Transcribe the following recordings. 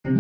On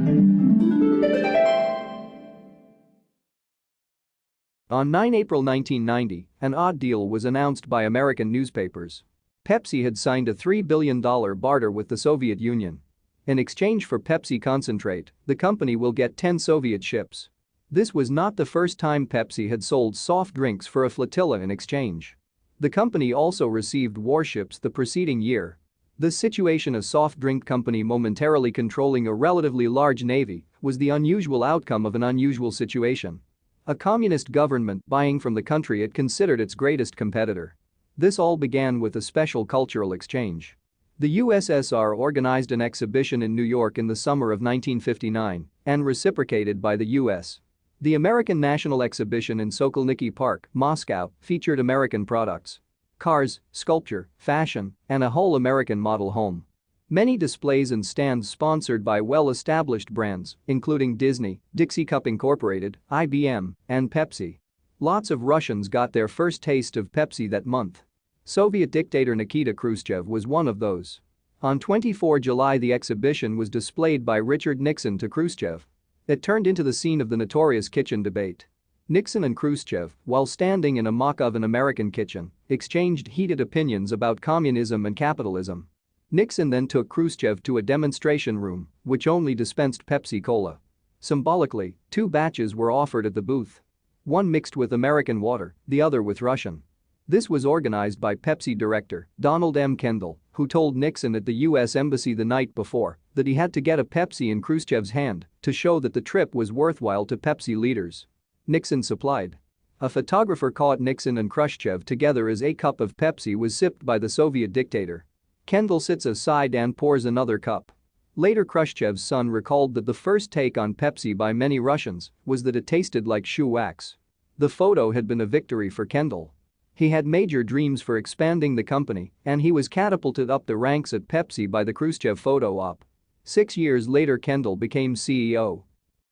9 April 1990, an odd deal was announced by American newspapers. Pepsi had signed a $3 billion barter with the Soviet Union. In exchange for Pepsi concentrate, the company will get 10 Soviet ships. This was not the first time Pepsi had sold soft drinks for a flotilla in exchange. The company also received warships the preceding year. The situation, a soft drink company momentarily controlling a relatively large navy, was the unusual outcome of an unusual situation. A communist government buying from the country it considered its greatest competitor. This all began with a special cultural exchange. The USSR organized an exhibition in New York in the summer of 1959 and reciprocated by the US. The American National Exhibition in Sokolniki Park, Moscow, featured American products. Cars, sculpture, fashion, and a whole American model home. Many displays and stands sponsored by well-established brands, including Disney, Dixie Cup Incorporated, IBM, and Pepsi. Lots of Russians got their first taste of Pepsi that month. Soviet dictator Nikita Khrushchev was one of those. On 24 July, the exhibition was displayed by Richard Nixon to Khrushchev. It turned into the scene of the notorious kitchen debate. Nixon and Khrushchev, while standing in a mock-oven American kitchen, exchanged heated opinions about communism and capitalism. Nixon then took Khrushchev to a demonstration room, which only dispensed Pepsi Cola. Symbolically, two batches were offered at the booth. One mixed with American water, the other with Russian. This was organized by Pepsi director Donald M. Kendall, who told Nixon at the U.S. Embassy the night before that he had to get a Pepsi in Khrushchev's hand to show that the trip was worthwhile to Pepsi leaders. Nixon supplied. A photographer caught Nixon and Khrushchev together as a cup of Pepsi was sipped by the Soviet dictator. Kendall sits aside and pours another cup. Later, Khrushchev's son recalled that the first take on Pepsi by many Russians was that it tasted like shoe wax. The photo had been a victory for Kendall. He had major dreams for expanding the company, and he was catapulted up the ranks at Pepsi by the Khrushchev photo op. 6 years later, Kendall became CEO.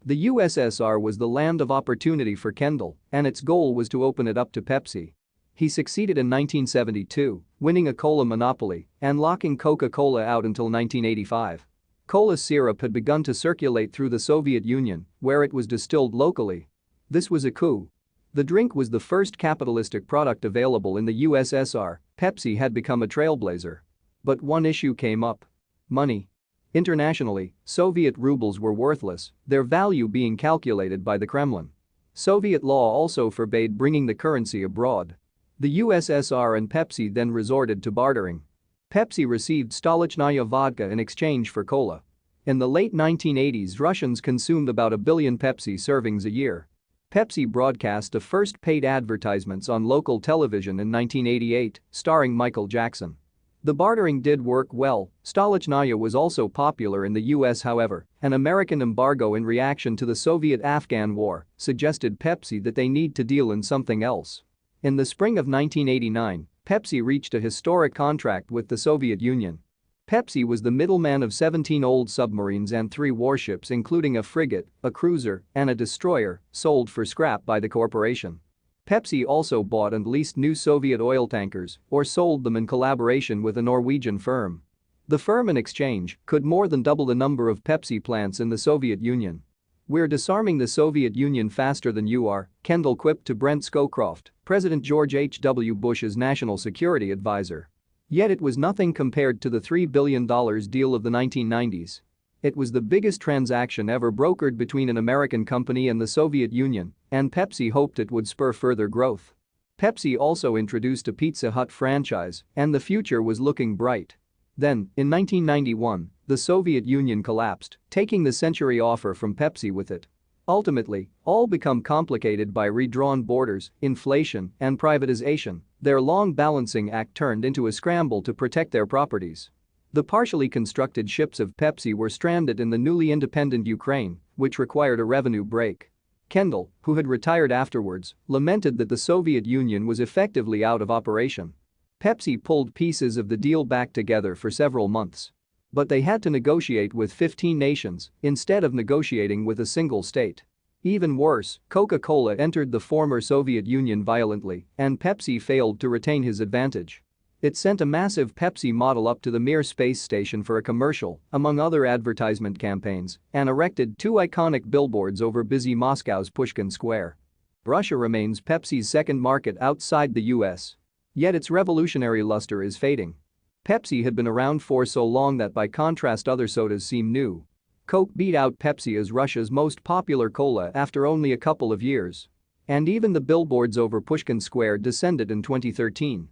The USSR was the land of opportunity for Kendall, and its goal was to open it up to Pepsi. He succeeded in 1972, winning a cola monopoly and locking Coca-Cola out until 1985. Cola syrup had begun to circulate through the Soviet Union, where it was distilled locally. This was a coup. The drink was the first capitalistic product available in the USSR. Pepsi had become a trailblazer. But one issue came up: money. Internationally, Soviet rubles were worthless, their value being calculated by the Kremlin. Soviet law also forbade bringing the currency abroad. The USSR and Pepsi then resorted to bartering. Pepsi received Stolichnaya vodka in exchange for cola. In the late 1980s, Russians consumed about 1 billion Pepsi servings a year. Pepsi broadcast the first paid advertisements on local television in 1988, starring Michael Jackson. The bartering did work well. Stolichnaya was also popular in the US. However, an American embargo in reaction to the Soviet-Afghan War suggested Pepsi that they need to deal in something else. In the spring of 1989, Pepsi reached a historic contract with the Soviet Union. Pepsi was the middleman of 17 old submarines and 3 warships, including a frigate, a cruiser, and a destroyer, sold for scrap by the corporation. Pepsi also bought and leased new Soviet oil tankers or sold them in collaboration with a Norwegian firm. The firm, in exchange, could more than double the number of Pepsi plants in the Soviet Union. "We're disarming the Soviet Union faster than you are," Kendall quipped to Brent Scowcroft, President George H.W. Bush's national security advisor. Yet it was nothing compared to the $3 billion deal of the 1990s. It was the biggest transaction ever brokered between an American company and the Soviet Union, and Pepsi hoped it would spur further growth. Pepsi also introduced a Pizza Hut franchise, and the future was looking bright. Then, in 1991, the Soviet Union collapsed, taking the century offer from Pepsi with it. Ultimately, all become complicated by redrawn borders, inflation, and privatization. Their long balancing act turned into a scramble to protect their properties. The partially constructed ships of Pepsi were stranded in the newly independent Ukraine, which required a revenue break. Kendall, who had retired afterwards, lamented that the Soviet Union was effectively out of operation. Pepsi pulled pieces of the deal back together for several months. But they had to negotiate with 15 nations instead of negotiating with a single state. Even worse, Coca-Cola entered the former Soviet Union violently, and Pepsi failed to retain his advantage. It sent a massive Pepsi model up to the Mir space station for a commercial, among other advertisement campaigns, and erected two iconic billboards over busy Moscow's Pushkin Square. Russia remains Pepsi's second market outside the US. Yet its revolutionary luster is fading. Pepsi had been around for so long that by contrast other sodas seem new. Coke beat out Pepsi as Russia's most popular cola after only a couple of years. And even the billboards over Pushkin Square descended in 2013.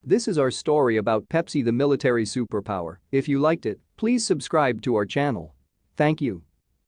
This is our story about Pepsi, the military superpower. If you liked it, please subscribe to our channel. Thank you.